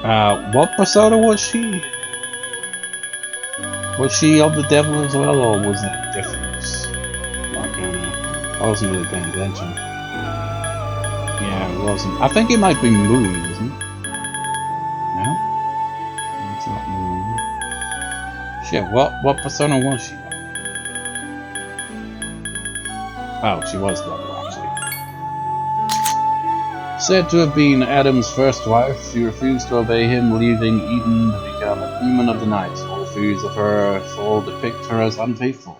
What persona was she? Was she of the devil as well, or was it different? I wasn't really paying attention. Yeah, it wasn't. I think it might be Moon, isn't it? No? It's not Moon. Shit, what persona was she? Oh, she was devil, actually. Said to have been Adam's first wife, she refused to obey him, leaving Eden to become a demon of the night. All views of her fall depict her as unfaithful.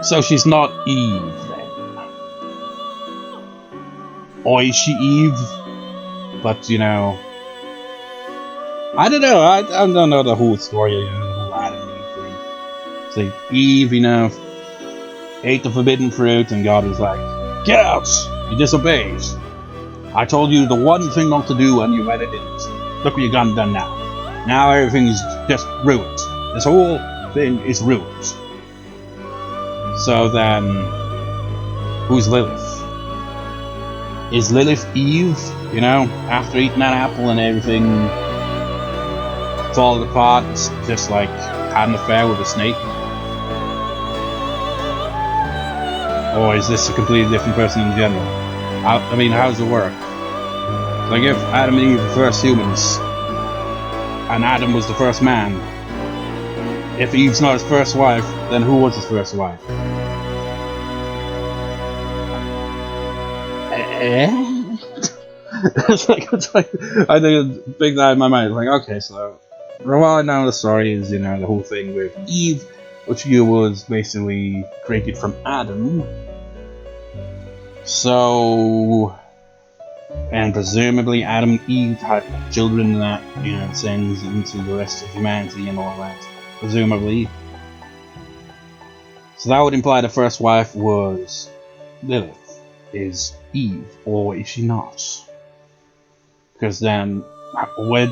So she's not Eve, then. Or is she Eve? But, you know... I don't know, I don't know the whole story, you know, the whole Adam and Eve thing. It's like, Eve, you know, ate the forbidden fruit, and God was like, get out! You disobeyed. I told you the one thing not to do, and you went and didn't. Look what you got done now. Now everything's just ruined. This whole thing is ruined. So then, who's Lilith? Is Lilith Eve? You know, after eating that apple and everything falling apart, it's just like had an affair with a snake? Or is this a completely different person in general? I mean, how does it work? Like if Adam and Eve were the first humans, and Adam was the first man, if Eve's not his first wife, then who was his first wife? it's like I think it's big that in my mind. It's like, okay, so well, now the story is, you know, the whole thing with Eve, which was basically created from Adam. So, and presumably Adam and Eve had children that, you know, sends into the rest of humanity and all that. Presumably. So that would imply the first wife was Lilith. Is Eve, or is she not? Because then, would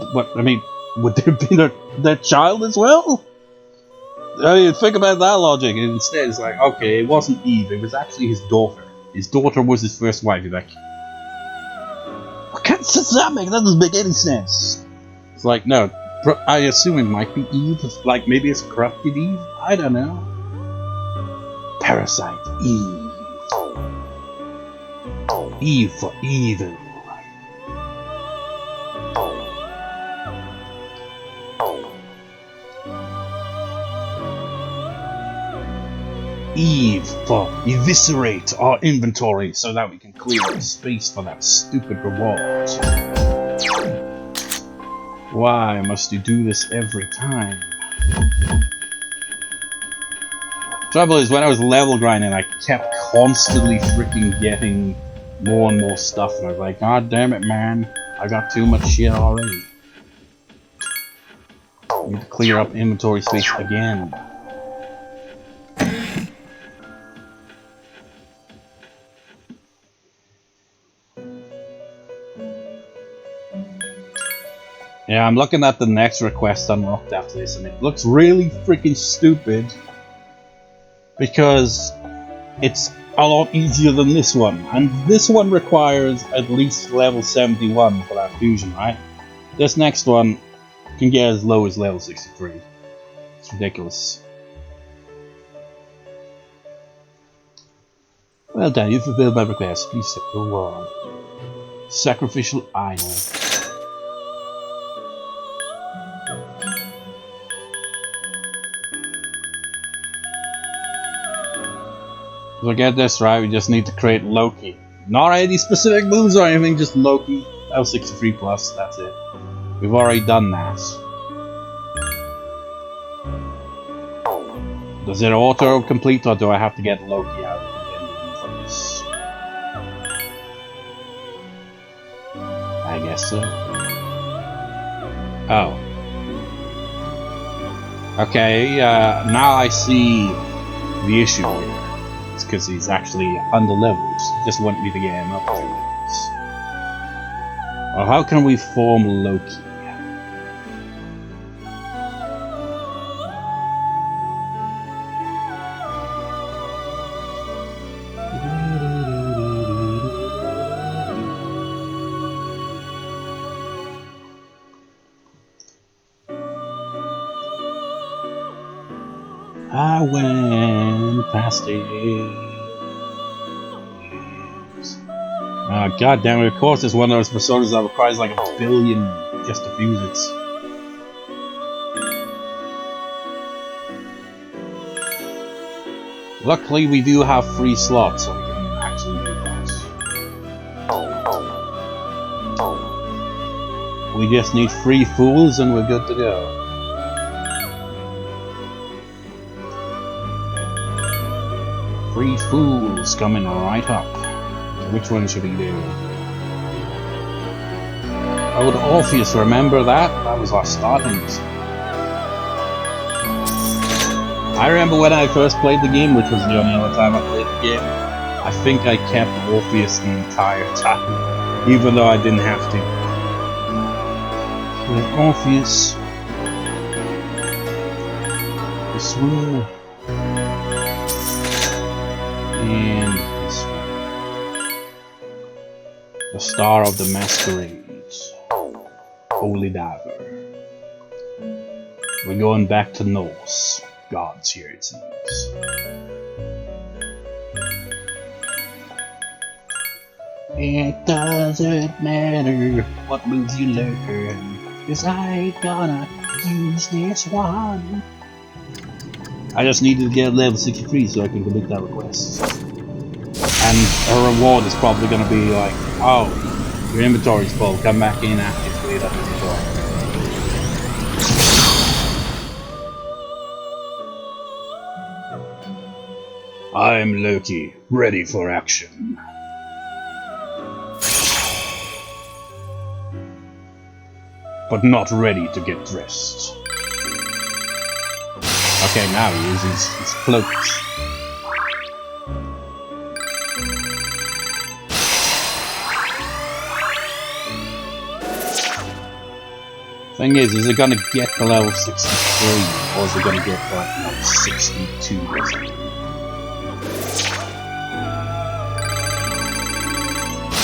there be their child as well? I mean, think about that logic. And instead, it's like, okay, it wasn't Eve, it was actually his daughter. His daughter was his first wife. You're like, what kind of sense does that make? That doesn't make any sense. It's like, no, I assume it might be Eve. Like, maybe it's corrupted Eve? I don't know. Parasite Eve. Eve for evil. Eve for eviscerate our inventory so that we can clear the space for that stupid reward. Why must you do this every time? Trouble is, when I was level grinding, I kept constantly freaking getting more and more stuff, and I was like, god damn it, man, I got too much shit already. I need to clear up inventory space again. Yeah, I'm looking at the next request unlocked after this, and it looks really freaking stupid because it's a lot easier than this one, and this one requires at least level 71 for that fusion, right? This next one can get as low as level 63. It's ridiculous. Well done, you fulfilled my request. Please accept your reward. Sacrificial idol. So get this right, we just need to create Loki. Not any specific moves or anything, just Loki. L63 plus, that's it. We've already done that. Does it auto complete, or do I have to get Loki out for this? I guess so. Oh. Okay, now I see the issue here. It's because he's actually under-leveled. Just want me to get him up to levels. Well, how can we form Loki? I went past it. God damn it, of course it's one of those personas that requires like 1 billion just to fuse it. Luckily we do have 3 slots, so we can actually do that. We just need 3 fools and we're good to go. Three fools coming right up. Which one should we do? Oh, the Orpheus, remember that? That was our starting. I remember when I first played the game, which was the only other time I played the game, I think I kept Orpheus the entire time, even though I didn't have to. So Orpheus. This one. And this one. The Star of the Masquerades. Holy Diver. We're going back to Norse gods here, it seems. It doesn't matter what moves you learn, 'cause I gonna use this one. I just needed to get level 63 so I can complete that request. And her reward is probably gonna be like, oh, your inventory's full, come back in after it's cleared up inventory. I'm Loki, ready for action. But not ready to get dressed. Okay, now he uses his cloaks. Thing is it gonna get to level 63 or is it gonna get to like level 62 or something?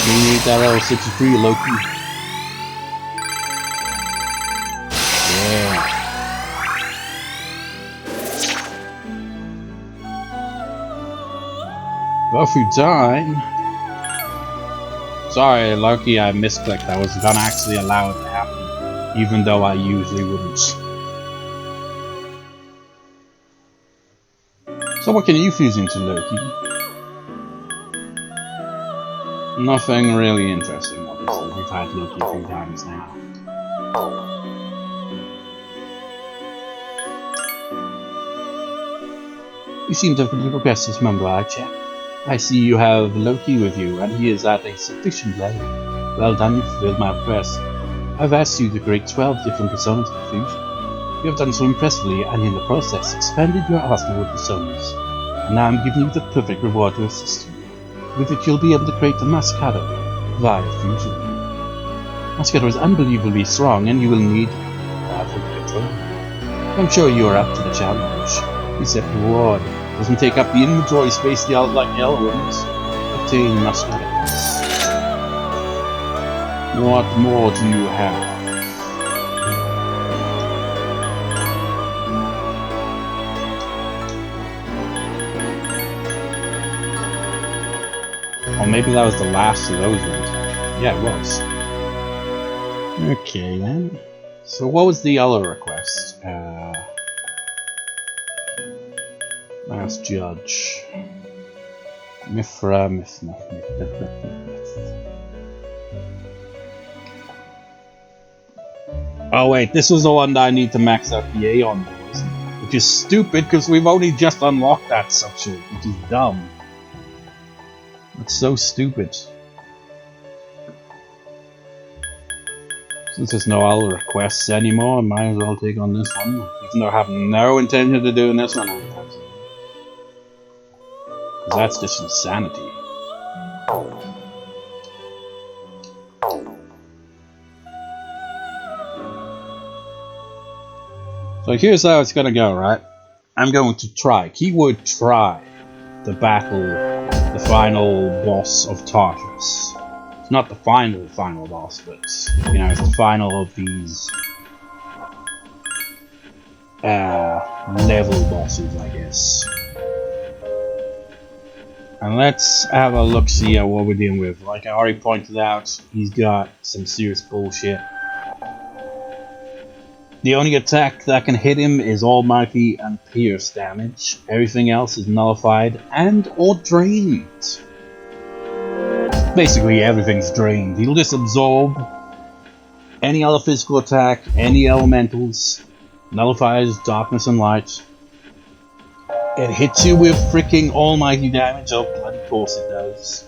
We need that level 63, Loki. Yeah. Well, if you die... Sorry, Loki, I misclicked. I was gonna actually allow it to happen, even though I usually wouldn't. So what can you fuse into, Loki? Nothing really interesting, obviously. We've had Loki a few times now. You seem to have progressed this member, I check. I see you have Loki with you, and he is at a sufficient level. Well done, you fulfilled my request. I've asked you to create 12 different personas for fusion. You have done so impressively, and in the process, expanded your arsenal with personas. And now I'm giving you the perfect reward to assist you. With it, you'll be able to create the Masakado via fusion. Masakado is unbelievably strong, and you will need powerful to control it. I'm sure you are up to the challenge. Except reward doesn't take up the inventory space like Elrond's. Obtain Masakado. What more do you have? Or maybe that was the last of those ones. Yeah, it was. Okay then. So what was the other request? Last judge. Mithra, myth. Oh wait, this was the one that I need to max out the A on, boys. Which is stupid because we've only just unlocked that section, which is dumb. That's so stupid. Since there's no other requests anymore, I might as well take on this one. Even though I have no intention of doing this one anytime soon. Because that's just insanity. So here's how it's gonna go, right? I'm going to try, keyword try, to battle the final boss of Tartarus. It's not the final boss, but, you know, it's the final of these level bosses, I guess. And let's have a look-see at what we're dealing with. Like I already pointed out, he's got some serious bullshit. The only attack that can hit him is Almighty and Pierce damage. Everything else is nullified and or drained. Basically everything's drained. He'll just absorb any other physical attack, any elementals, nullifies darkness and light. It hits you with freaking almighty damage, oh bloody course it does.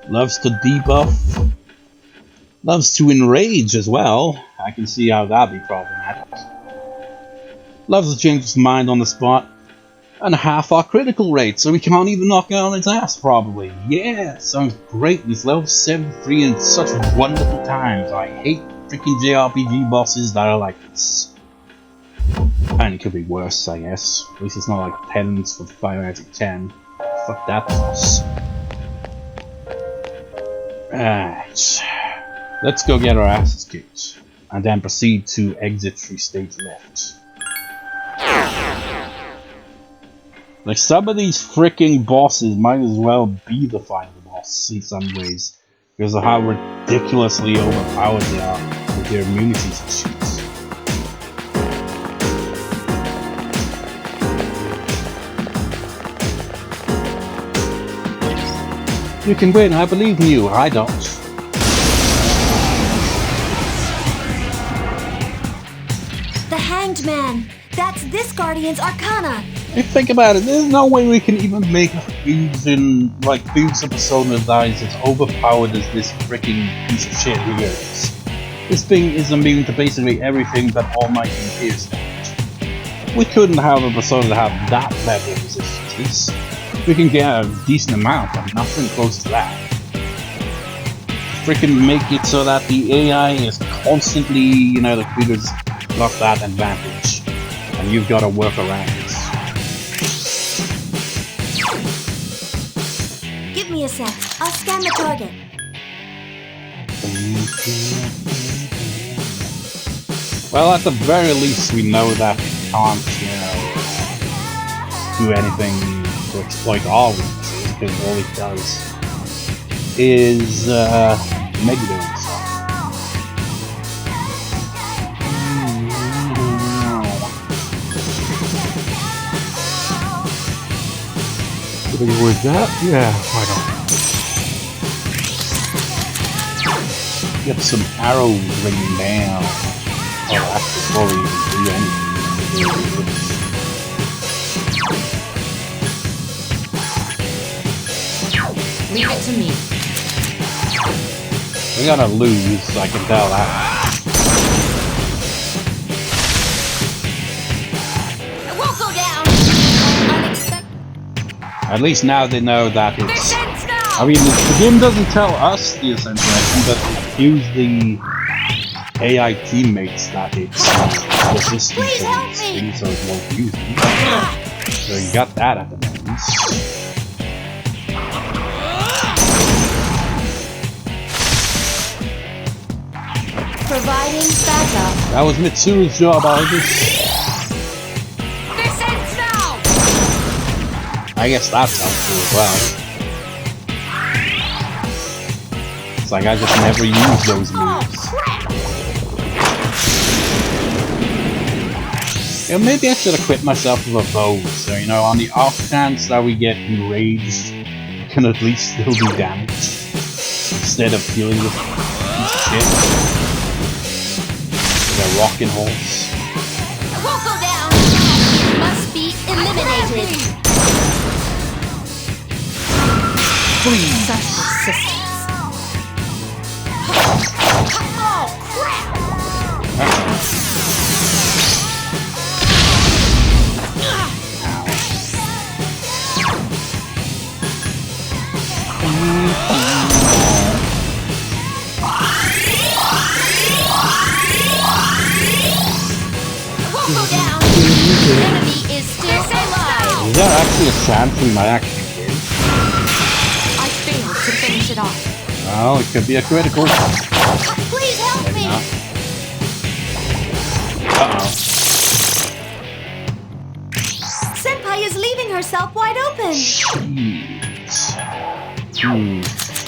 Loves to debuff. Loves to enrage as well. I can see how that'd be problematic. Loves to change his mind on the spot. And half our critical rate, so we can't even knock it on his ass probably. Yeah, sounds great. He's level 73 in such wonderful times. I hate freaking JRPG bosses that are like this. And it could be worse, I guess. At least it's not like Penance for Fire Magic 10. Fuck that boss. Alright. Let's go get our asses kicked. And then proceed to exit through stage left. Like, some of these freaking bosses might as well be the final boss in some ways. Because of how ridiculously overpowered they are with their immunities and shit. You can win, I believe in you. I don't. The Hanged Man! That's this Guardian's Arcana! If you think about it, there's no way we can even make a fusion, like Fusion Persona that is as overpowered as this freaking piece of shit here is. This thing is immune to basically everything but Almighty and Pierce damage. We couldn't have a Persona that have that level of resistances. We can get a decent amount, but nothing close to that. Freaking make it so that the AI is constantly, you know, the creatures lost that advantage. And you've got to work around this. Give me a sec. I'll scan the target. Well, at the very least, we know that we can't, you know, do anything to exploit our weaknesses, because all it does is negative and stuff. With that? Yeah, why not? Get some arrows raining down. Oh, that's before we even do anything. Leave it to me. We're gonna lose, I can tell that. It won't go down! Unexpected. At least now they know that it's... I mean, the game doesn't tell us the essential item, but it gives the AI teammates that it's resistant to these things, so it won't use them. So you got that at the moment. Providing backup. That was Mitsuru's job, Aigis. Descends now! I guess that's helpful as well. It's like I just never use those moves. You know, maybe I should equip myself with a bow, so you know, on the off chance that we get enraged, we can at least still do damage. Instead of dealing with piece of shit. The rocking horse. It won't go down! Must be eliminated! Please! Such persistence. Oh, crap! Won't go down. The enemy is still alive. Is there actually a chance we might actually win? I failed to finish it off. Well, it could be a critical. Please help me. Uh-oh. is leaving herself wide open. Jeez.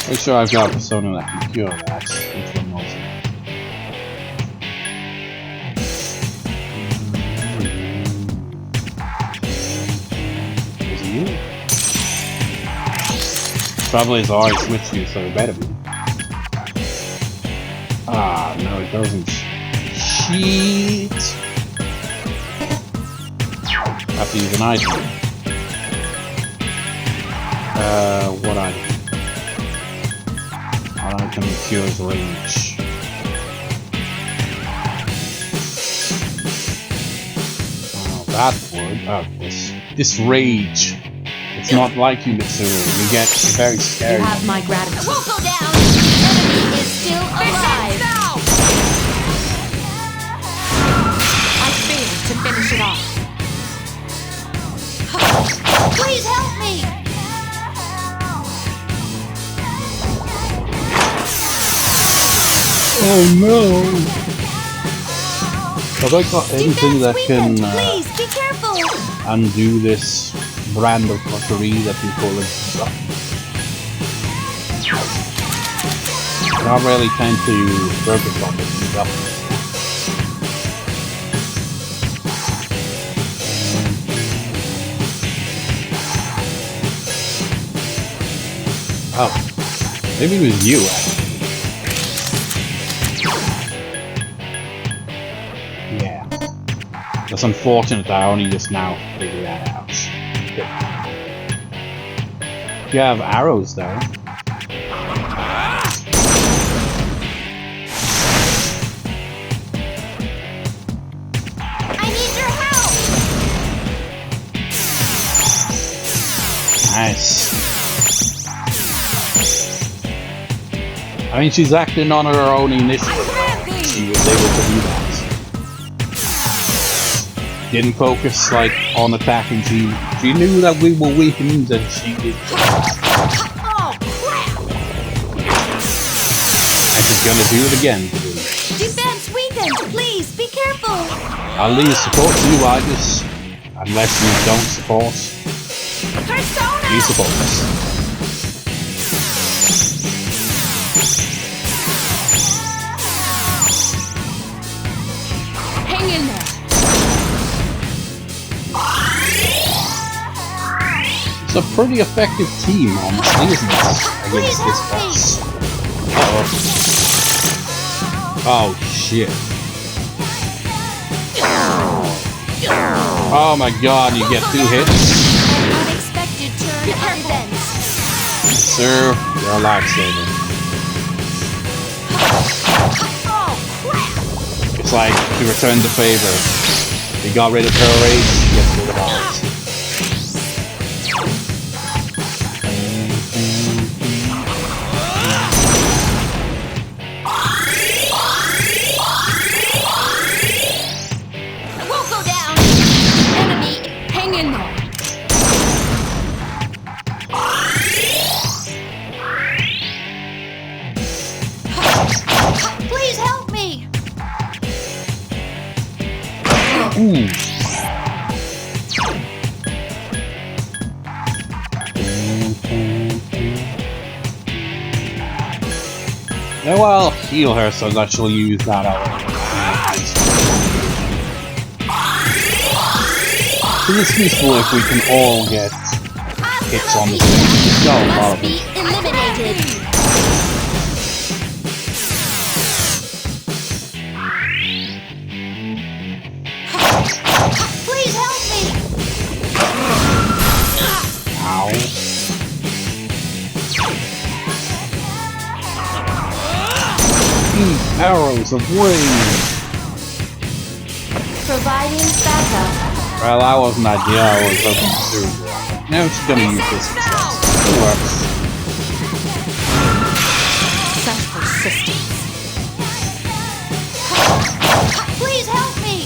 Make sure I've got a persona that can cure that. Which one was it? Was it you? Probably has already switched you, so it better be. Ah, no, it doesn't. Shit! I have to use an item. What item? What item cures rage? Oh, that would. Oh, this rage. It's not like you, Mitsuru. You get very scary. You have my gratitude. We'll go down. The enemy is still alive. I failed to finish it off. Please help me! Oh no! Have I got anything that can please be careful. undo this brand of fuckery that we call it? I don't really tend to focus on this stuff. Oh, maybe it was you, actually. Yeah. That's unfortunate that I only just now figured that out. You have arrows, though. I need your help! Nice. I mean, she's acting on her own initiative. She was able to do that. Didn't focus like on attacking. She knew that we were weakened, and she did. Oh crap! And she's gonna do it again. Defense weakened. Please be careful. I'll leave support to you, Aigis. Unless you don't support. Persona! You support us. Hang in there. It's a pretty effective team, honestly, isn't it? Against this boss. Uh-oh. Oh, shit. Oh my god, you get 2 hits? An unexpected turn of events. Sir, you're a lifesaver. Oh crap! It's like, to return the favor. You got rid of her rage, you get rid of ours. We'll go down. Enemy, hang in there. Please help me. Ooh. Now I'll heal her so that she'll use that element. It's useful if we can all get hits on the same. There's not a lot of Be them. eliminated. Please help me. Ow. Arrows of wings. Providing backup. Well, that wasn't ideal. I was hoping to do that. Now she's gonna use this instead. It works. Such persistence. Please help me.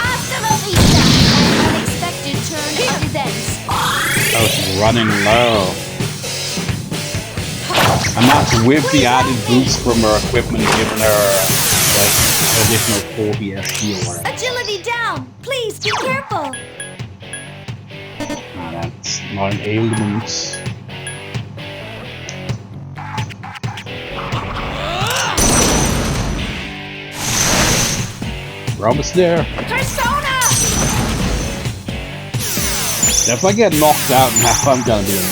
Hasta la vista. An unexpected turn of events. Oh, she's running low. And that's with the added boost from her equipment, giving her like additional 40 SP or whatever. Agility down! Please be careful! That's not an ailment. We're almost there. Persona! If I get knocked out now, I'm gonna be in.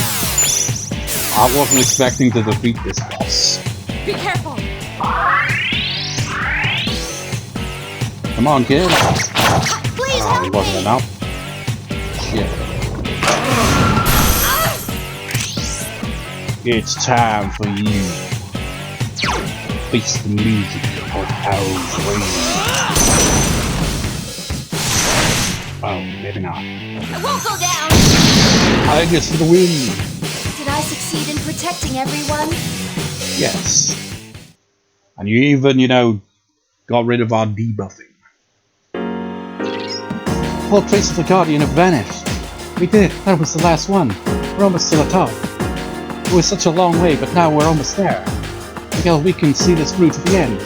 I wasn't expecting to defeat this boss. Be careful! Come on, kid. Please Oh, help it wasn't me! enough. Shit. It's time for you. Face the music of Hell's Rage. Oh, maybe not. I won't go down! Aigis for the win! Did I succeed in protecting everyone? Yes. And you even, got rid of our debuffing. All traces of the Guardian have vanished. We did. That was the last one. We're almost to the top. It was such a long way, but now we're almost there. Miguel, we can see this through to the end.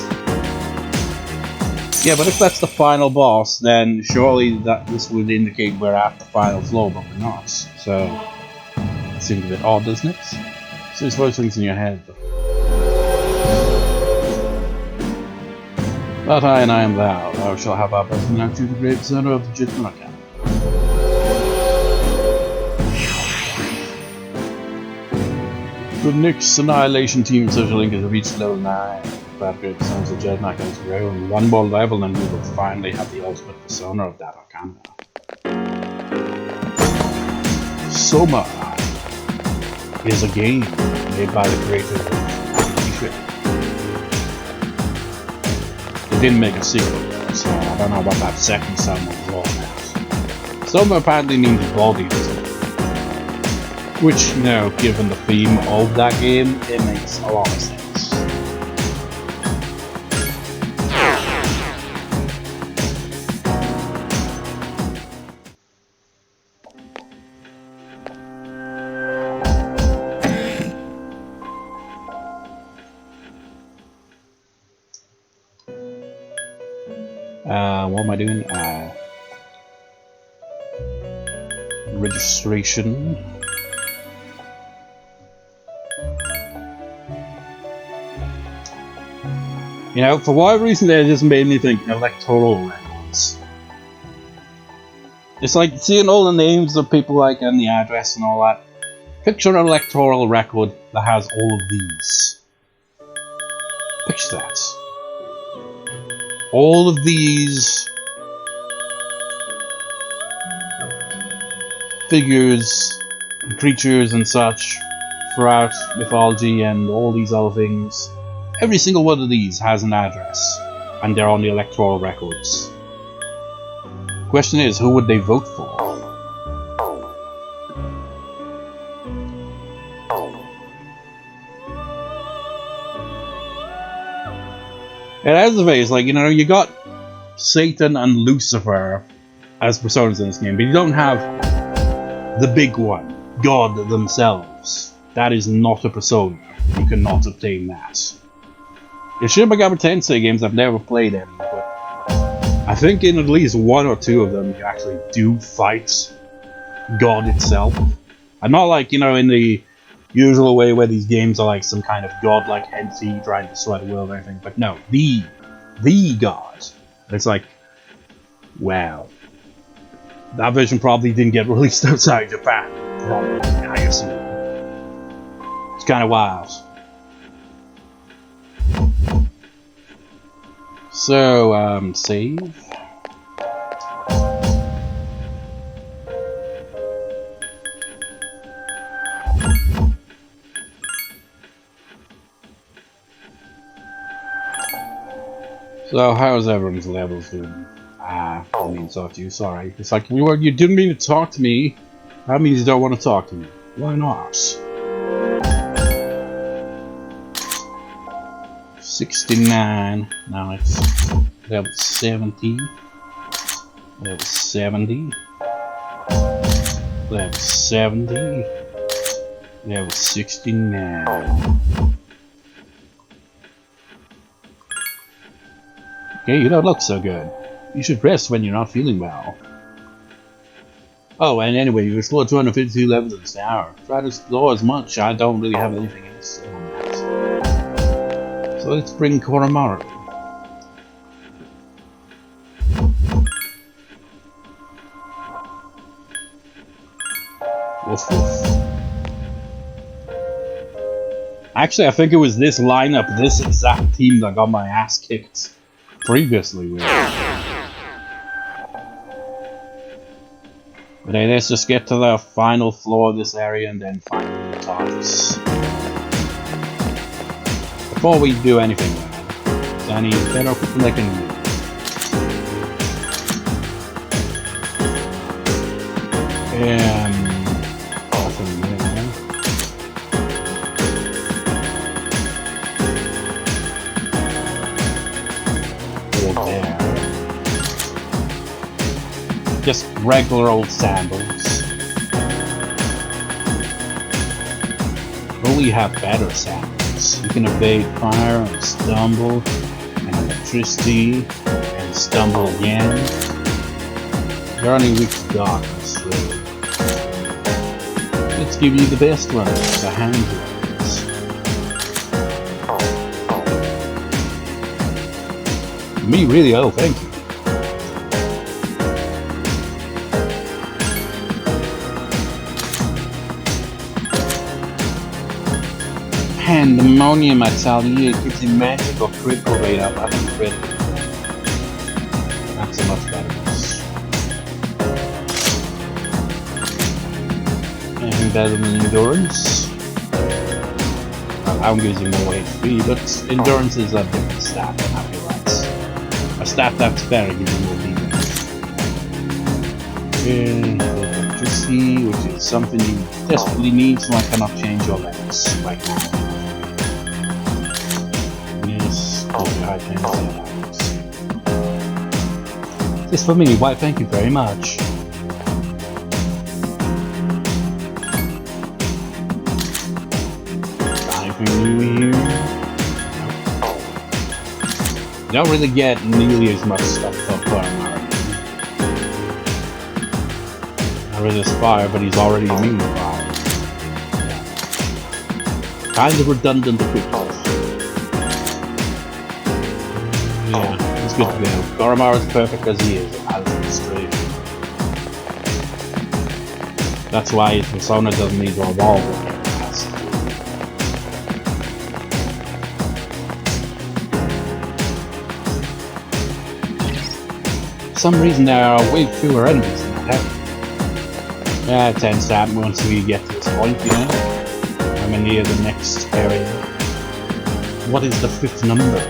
Yeah, but if that's the final boss, then surely this would indicate we're at the final floor, but we're not. So, it seems a bit odd, doesn't it? So it's those things in your head. But I and I am thou. Thou shalt have our blessing now to the great center of the judgment account. The Nyx Annihilation Team Social Link has reached level 9. That great sons of Jednak has grown. One more level and we will finally have the ultimate persona of that arcana. Soma is a game made by the creator of Lilith. They didn't make a sequel though, so I don't know what that second Soma was all about. Soma apparently means body, which, given the theme of that game, it makes a lot of sense. What am I doing? Registration. For whatever reason they just made me think electoral records. It's like seeing all the names of people and the address and all that. Picture an electoral record that has all of these. Picture that. All of these figures, creatures and such throughout mythology and all these other things. Every single one of these has an address, and they're on the electoral records. Question is, who would they vote for? And as the face, you got Satan and Lucifer as personas in this game, but you don't have the big one, God themselves. That is not a persona. You cannot obtain that. In Shin Megami Tensei games, I've never played any, but I think in at least one or two of them you actually do fight God itself. And not in the usual way where these games are some kind of godlike entity trying to destroy the world or anything, but no, the God. It's wow. That version probably didn't get released outside Japan. I assume. It's kind of wild. So, save. So, how's everyone's levels doing? I didn't mean to talk to you, sorry. It's you didn't mean to talk to me. That means you don't want to talk to me. Why not? 69. Now it's level 70. Level 70. Level 70. Level 69. Okay, you don't look so good. You should rest when you're not feeling well. Oh, and anyway, you explore 252 levels in this hour. Try to explore as much. I don't really have anything else to say on that. So let's bring Koromaru. Woof woof. Actually, I think it was this lineup, this exact team that got my ass kicked previously with. But hey, let's just get to the final floor of this area and then finally the Tartarus. Before we do anything, Danny, better quit making moves. Nothing there. Or there. Just regular old sandals. But we have better sandals. You can evade fire and stumble, and electricity, and stumble again. You're only weak to darkness, really. Let's give you the best one, the hand ones. Me, really? Oh, thank you. Pandemonium, I tell you, it gives you magic or critical rate up. I think critical. That's a much better. Anything better than endurance? Well, that one gives you more HP, but endurance is a different stat, I feel like. A stat that's better gives you more defense. Electricity, which is something you desperately need, so I cannot change your legs right now. Yes, okay, I can say that. This for me, why thank you very much. New here. You don't really get nearly as much stuff for Koromaru. I resist fire, but he's already immune to fire. Yeah. Kind of redundant equipment. Yeah, it's good to go. Koromaru is perfect as he is, as straight. That's why his persona doesn't need a wall. For some reason there are way fewer enemies in that area. Yeah, it tends to happen once we get to this point, you know? I'm near the next area. What is the 5th number?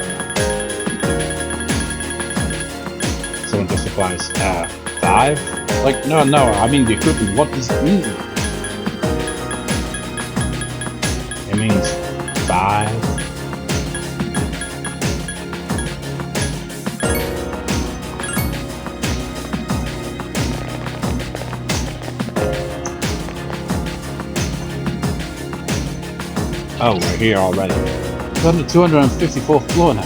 Someone just replies, 5? Like, no, I mean the equipment, what does it mean? It means 5. Oh, we're here already. We're on the 254th floor now.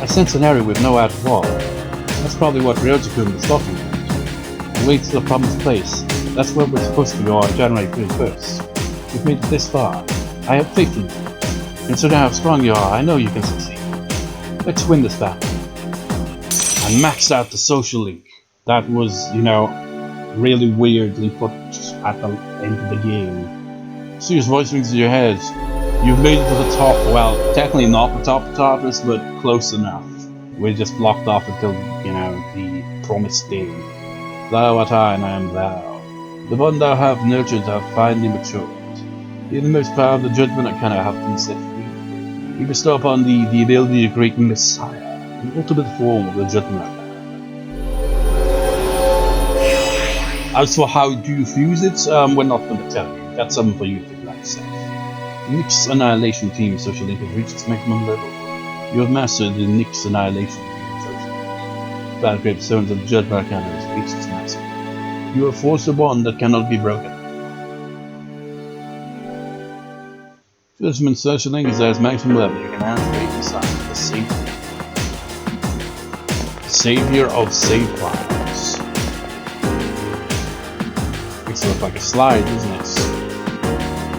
I sense an area with no outer wall. That's probably what Ryoji-kun was talking about. The way to the promised place. That's where we're supposed to go on January 31st. We've made it this far. I have faith in you. Considering how strong you are, I know you can succeed. Let's win this battle. I maxed out the social link. That was, you know, really weirdly put at the end of the game. Serious voice rings in your head. You've made it to the top. Well, technically not the top of Tartarus, but close enough. We're just blocked off until, you know, the promised day. Thou art I, and I am thou. The one thou have nurtured have finally matured. The innermost power of the judgment I cannot have been set free. You bestow upon thee the ability to create Messiah, the ultimate form of the judgment. As for how do you fuse it, we're not going to tell you. That's something for you to figure out yourself. The Nyx Annihilation Team social link has reached its maximum level. You have mastered the Nyx Annihilation Team social link. Battlegrave Stones of the Judgment Arcana has reached its maximum. You have forced a bond that cannot be broken. Judgment social link is at its maximum level. You can activate the sign of the same. Savior of save files. Makes it look like a slide, doesn't it?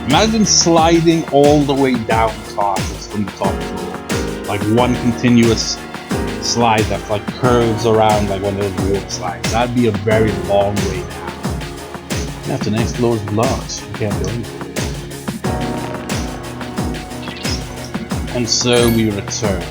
Imagine sliding all the way down Tartarus from the top floor. Like one continuous slide that like curves around like one of those warp slides. That'd be a very long way down. That's an explosive blocks. You can't do anything. And so we return.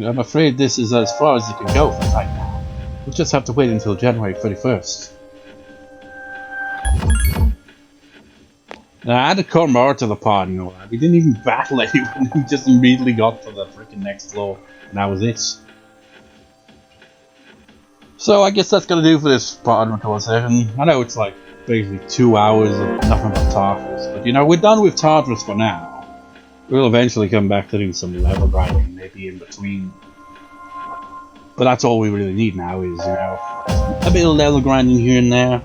I'm afraid this is as far as you can go for right now. We'll just have to wait until January 31st. Now, I had to come more to the party and all that. We didn't even battle anyone, we just immediately got to the freaking next floor, and that was it. So I guess that's gonna do for this part of the session. I know it's like basically 2 hours of nothing but Tartarus, but you know, we're done with Tartarus for now. We'll eventually come back to do some level grinding, maybe in between. But that's all we really need now is, you know, a bit of level grinding here and there.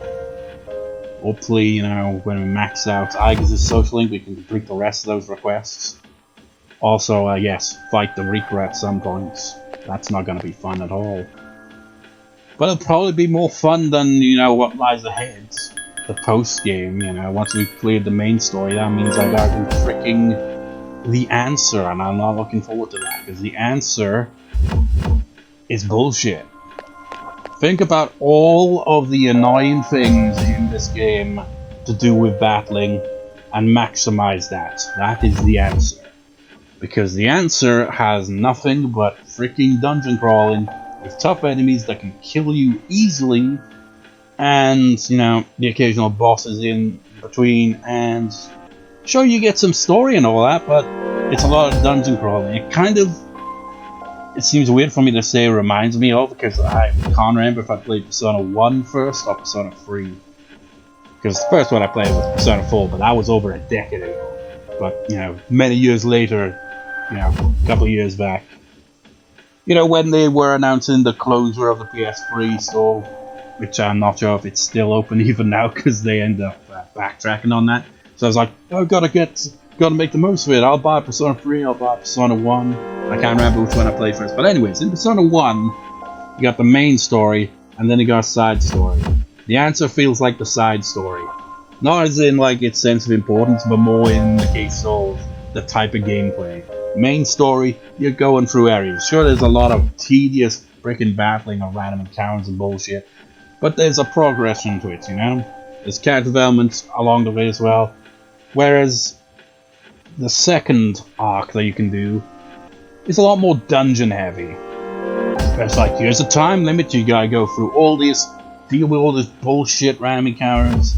Hopefully, you know, when we max out Aigis' social link, we can complete the rest of those requests. Also, yes, fight the Reaper at some point. That's not going to be fun at all. But it'll probably be more fun than, you know, what lies ahead. The post-game, you know, once we've cleared the main story, that means I gotta do freaking the answer, and I'm not looking forward to that, because the answer is bullshit. Think about all of the annoying things in this game to do with battling and maximize that. That is the answer. Because the answer has nothing but freaking dungeon crawling with tough enemies that can kill you easily, and, you know, the occasional bosses in between, and sure, you get some story and all that, but it's a lot of dungeon crawling. It seems weird for me to say reminds me of, because I can't remember if I played Persona 1 first or Persona 3. Because the first one I played was Persona 4, but that was over a decade ago. But, you know, many years later, you know, a couple of years back, you know, when they were announcing the closure of the PS3 store, which I'm not sure if it's still open even now, because they end up backtracking on that. So I was like, oh, gotta make the most of it. I'll buy Persona 3, I'll buy Persona 1. I can't remember which one I played first. But anyways, in Persona 1, you got the main story, and then you got a side story. The answer feels like the side story. Not as in like its sense of importance, but more in the case of the type of gameplay. Main story, you're going through areas. Sure, there's a lot of tedious freaking battling of random encounters and bullshit, but there's a progression to it, you know? There's character development along the way as well. Whereas the second arc that you can do is a lot more dungeon heavy. It's like, here's a time limit, you gotta go through all this, deal with all this bullshit random encounters,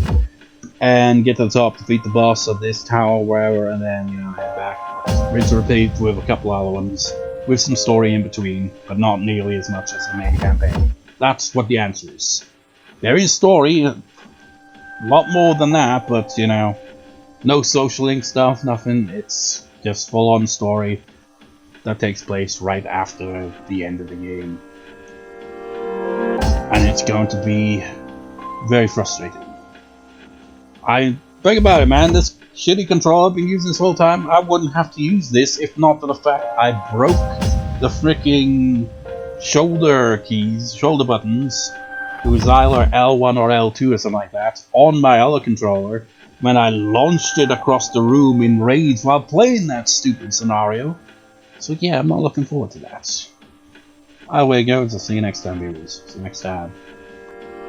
and get to the top, defeat the boss of this tower, wherever, and then, you know, head back. Rinse and repeat with a couple other ones, with some story in between, but not nearly as much as the main campaign. That's what the answer is. There is story, a lot more than that, but, you know, no social link stuff, nothing. It's just full-on story that takes place right after the end of the game. And it's going to be very frustrating. Think about it, man. This shitty controller I've been using this whole time, I wouldn't have to use this if not for the fact I broke the freaking shoulder buttons. It was either L1 or L2 or something like that on my other controller when I launched it across the room in rage while playing that stupid scenario. So yeah, I'm not looking forward to that. Away goes. I'll see you next time, viewers. See you next time.